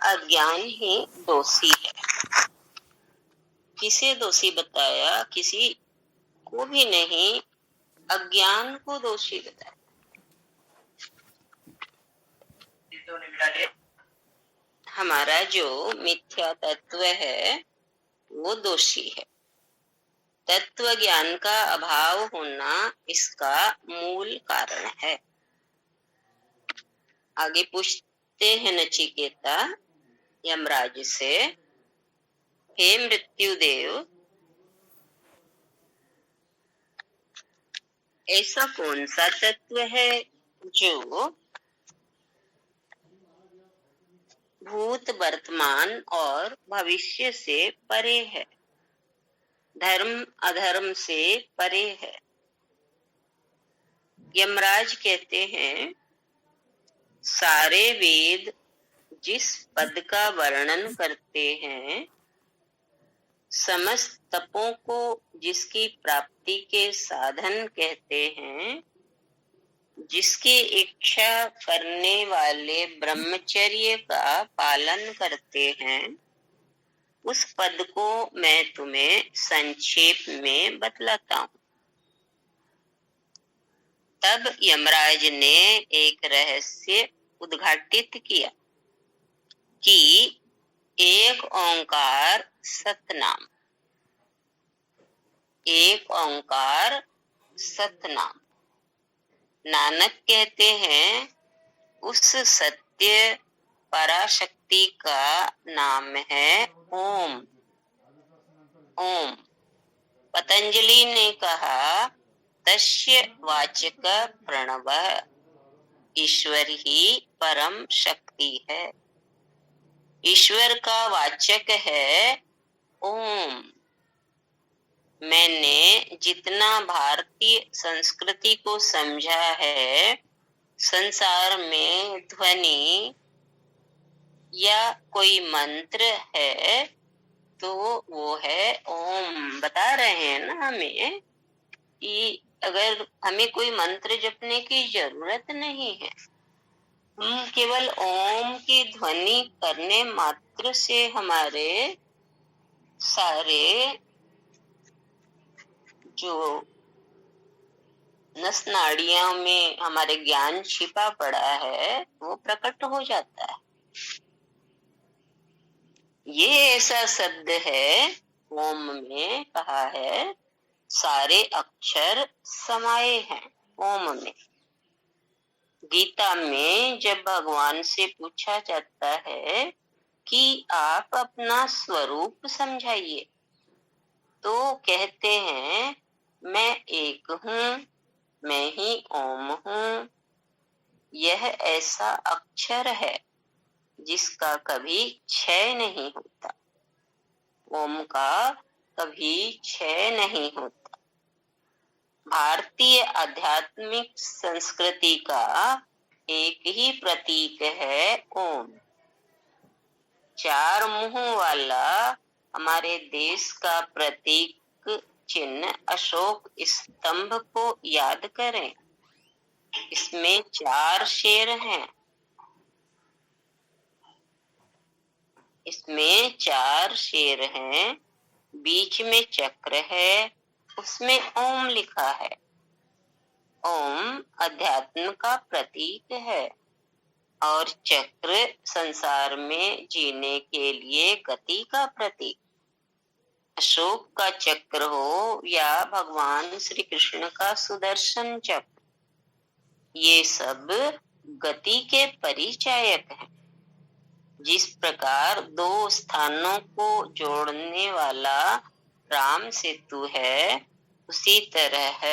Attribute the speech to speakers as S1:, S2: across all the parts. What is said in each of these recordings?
S1: अज्ञान ही दोषी है। किसे दोषी बताया? किसी को भी नहीं, अज्ञान को दोषी बताया। हमारा जो मिथ्या तत्व है वो दोषी है। तत्व ज्ञान का अभाव होना इसका मूल कारण है। आगे पूछते हैं नचिकेता यमराज से, हे मृत्युदेव, ऐसा कौन सा तत्व है जो भूत, वर्तमान और भविष्य से परे है, धर्म अधर्म से परे है? यमराज कहते हैं, सारे वेद जिस पद का वर्णन करते हैं, समस्त तपों को जिसकी प्राप्ति के साधन कहते हैं, जिसकी इच्छा करने वाले ब्रह्मचर्य का पालन करते हैं, उस पद को मैं तुम्हें संक्षेप में बतलाता हूँ। तब यमराज ने एक रहस्य उद्घाटित किया कि एक ओंकार सतनाम, एक ओंकार सतनाम। नानक कहते हैं, उस सत्य पराशक्ति का नाम है ओम। ओम। पतंजलि ने कहा, तस्य वाचक प्रणव, ईश्वर ही परम शक्ति है। ईश्वर का वाचक है ओम। मैंने जितना भारतीय संस्कृति को समझा है, संसार में ध्वनि या कोई मंत्र है तो वो है ओम। बता रहे हैं ना हमें कि अगर हमें कोई मंत्र जपने की जरूरत नहीं है, हम केवल ओम की ध्वनि करने मात्र से हमारे सारे जो नस नाड़ियों में हमारे ज्ञान छिपा पड़ा है वो प्रकट हो जाता है। ये ऐसा शब्द है, ओम में कहा है, सारे अक्षर समाये हैं ओम में। गीता में जब भगवान से पूछा जाता है कि आप अपना स्वरूप समझाइए, तो कहते हैं, मैं एक हूँ, मैं ही ओम हूँ। यह ऐसा अक्षर है जिसका कभी क्षय नहीं होता। ओम का कभी क्षय नहीं होता। भारतीय आध्यात्मिक संस्कृति का एक ही प्रतीक है ओम। चार मुंह वाला हमारे देश का प्रतीक चिन्ह अशोक स्तंभ को याद करें। इसमें 4 शेर हैं। इसमें 4 शेर हैं, बीच में चक्र है, उसमें ओम लिखा है। ओम अध्यात्म का प्रतीक है और चक्र संसार में जीने के लिए गति का प्रतीक। अशोक का चक्र हो या भगवान श्री कृष्ण का सुदर्शन चक्र, ये सब गति के परिचायक हैं। जिस प्रकार 2 स्थानों को जोड़ने वाला राम सेतु है, उसी तरह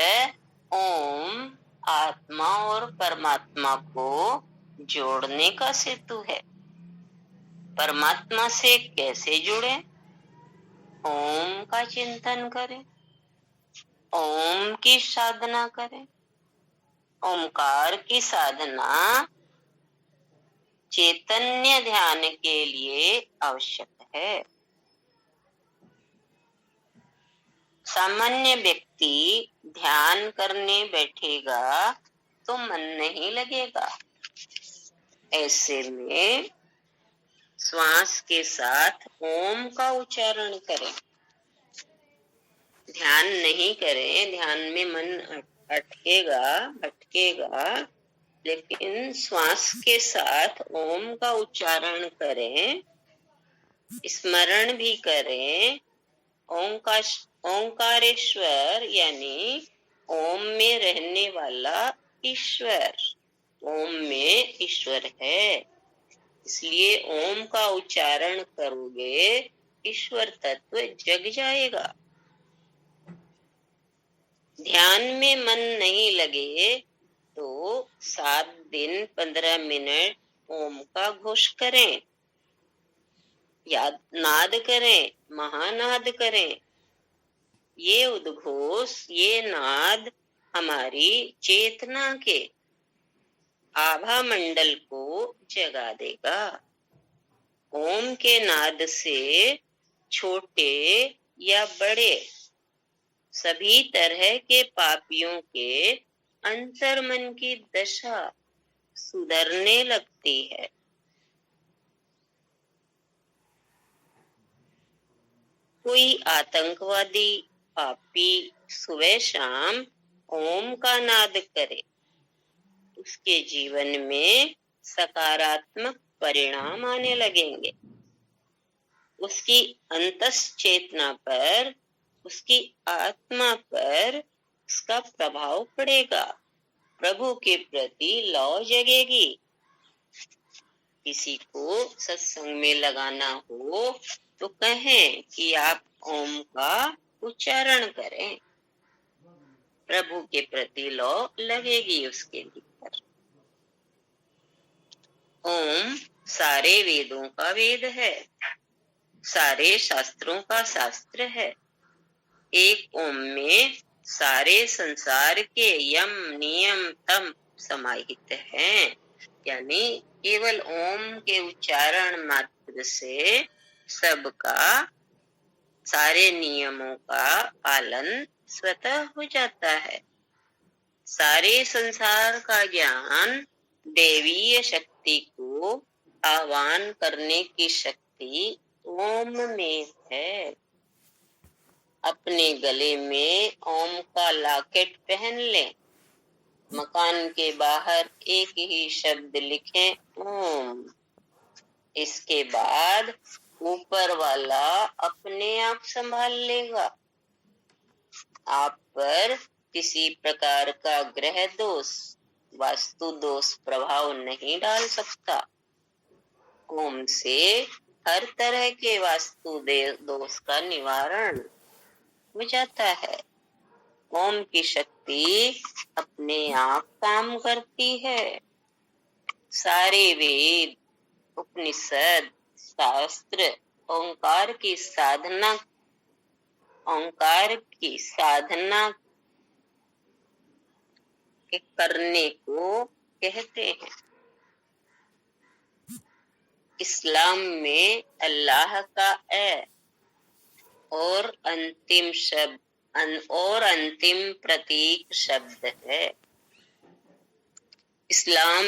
S1: ओम आत्मा और परमात्मा को जोड़ने का सेतु है। परमात्मा से कैसे जुड़े? ओम का चिंतन करें, ओम की साधना करें। ओमकार की साधना चैतन्य ध्यान के लिए आवश्यक है। सामान्य व्यक्ति ध्यान करने बैठेगा तो मन नहीं लगेगा। ऐसे में श्वास के साथ ओम का उच्चारण करें। ध्यान नहीं करें, ध्यान में मन अटकेगा, भटकेगा, लेकिन श्वास के साथ ओम का उच्चारण करें, स्मरण भी करें। ओंकारेश्वर यानी ओम में रहने वाला ईश्वर, ओम में ईश्वर है, इसलिए ओम का उच्चारण करोगे, ईश्वर तत्व जग जाएगा। ध्यान में मन नहीं लगे तो 7 दिन 15 मिनट ओम का घोष करें, याद नाद करें, महानाद करें। ये उद्घोष, ये नाद हमारी चेतना के आभा मंडल को जगा देगा। ओम के नाद से छोटे या बड़े सभी तरह के पापियों के अंतर्मन की दशा सुधरने लगती है। कोई आतंकवादी पापी सुबह शाम ओम का नाद करे, उसके जीवन में सकारात्मक परिणाम आने लगेंगे। उसकी अंतस चेतना पर, उसकी आत्मा पर उसका प्रभाव पड़ेगा, प्रभु के प्रति लौ जगेगी। किसी को सत्संग में लगाना हो तो कहें कि आप ओम का उच्चारण करें, प्रभु के प्रति लौ लगेगी उसके भीतर। ओम सारे वेदों का वेद है, सारे शास्त्रों का शास्त्र है। एक ओम में सारे संसार के यम नियम तम समाहित हैं, यानी केवल ओम के उच्चारण मात्र से सबका, सारे नियमों का पालन स्वतः हो जाता है। सारे संसार का ज्ञान, देवीय शक्ति को आह्वान करने की शक्ति ओम में है। अपने गले में ओम का लॉकेट पहन लें, मकान के बाहर एक ही शब्द लिखें ओम। इसके बाद ऊपर वाला अपने आप संभाल लेगा, आप पर किसी प्रकार का ग्रह दोष, वास्तु दोष प्रभाव नहीं डाल सकता। ओम से हर तरह के वास्तु दोष का निवारण हो जाता है। ओम की शक्ति अपने आप काम करती है। सारे वेद, उपनिषद, शास्त्र ओंकार की साधना, ओंकार की साधना के करने को कहते हैं। इस्लाम में अल्लाह का ए और अंतिम शब्द और अंतिम प्रतीक शब्द है। इस्लाम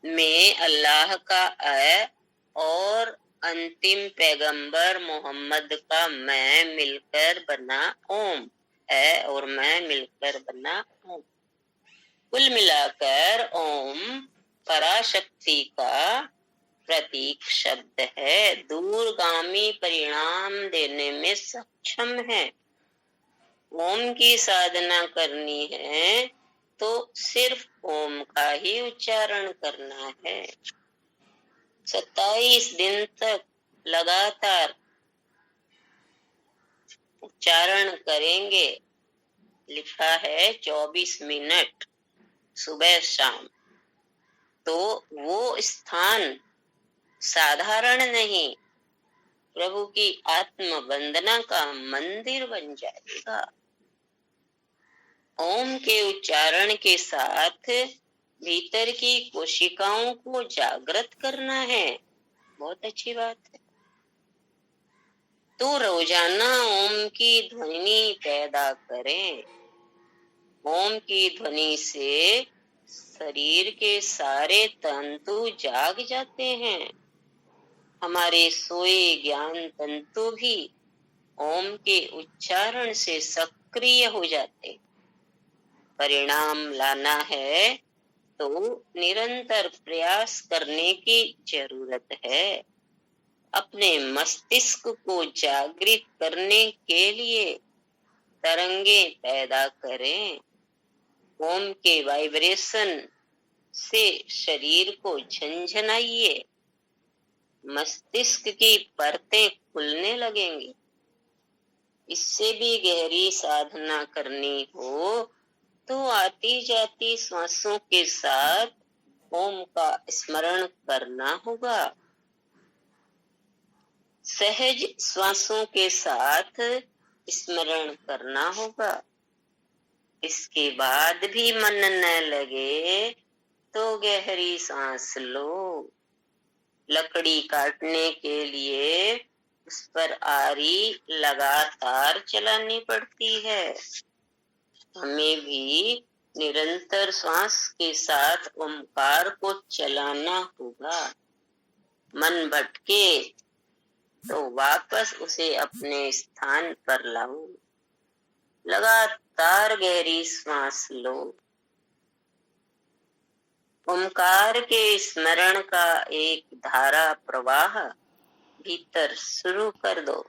S1: में अल्लाह का ए और अंतिम पैगंबर मोहम्मद का मैं मिलकर बना ओम, ए और मैं मिलकर बना ओम। कुल मिलाकर ओम पराशक्ति का प्रतीक शब्द है, दूरगामी परिणाम देने में सक्षम है। ओम की साधना करनी है तो सिर्फ ओम का ही उच्चारण करना है। 27 दिन तक लगातार उच्चारण करेंगे, लिखा है 24 मिनट सुबह शाम, तो वो स्थान साधारण नहीं, प्रभु की आत्म वंदना का मंदिर बन जाएगा। ओम के उच्चारण के साथ भीतर की कोशिकाओं को जागृत करना है, बहुत अच्छी बात है। तो रोजाना ओम की ध्वनि पैदा करें। ओम की ध्वनि से शरीर के सारे तंतु जाग जाते हैं। हमारे सोए ज्ञान तंतु भी ओम के उच्चारण से सक्रिय हो जाते। परिणाम लाना है तो निरंतर प्रयास करने की जरूरत है। अपने मस्तिष्क को जागृत करने के लिए तरंगे पैदा करें। ओम के वाइब्रेशन से शरीर को झंझनाइए। मस्तिष्क की परतें खुलने लगेंगी। इससे भी गहरी साधना करनी हो तो आती जाती श्वासों के साथ ओम का स्मरण करना होगा। सहज श्वासों के साथ स्मरण करना होगा। इसके बाद भी मन न लगे तो गहरी सांस लो। लकड़ी काटने के लिए उस पर आरी लगातार चलानी पड़ती है। हमें भी निरंतर श्वास के साथ ओमकार को चलाना होगा। मन भटके तो वापस उसे अपने स्थान पर लाओ। लगातार गहरी श्वास लो। ओमकार के स्मरण का एक धारा प्रवाह भीतर शुरू कर दो।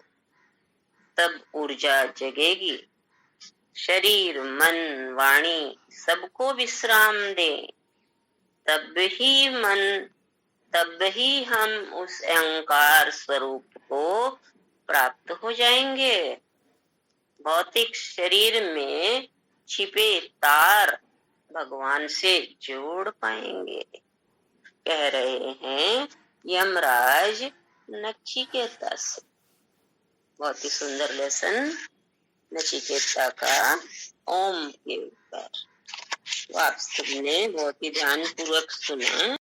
S1: तब ऊर्जा जगेगी। शरीर, मन, वाणी सबको विश्राम दे। तब ही हम उस अहंकार स्वरूप को प्राप्त हो जाएंगे। भौतिक शरीर में छिपे तार भगवान से जोड़ पाएंगे। कह रहे हैं यमराज नचिकेता से। बहुत ही सुंदर लेसन नचिकेता का ओम के ऊपर। आप सबने बहुत ही ध्यान पूर्वक सुना।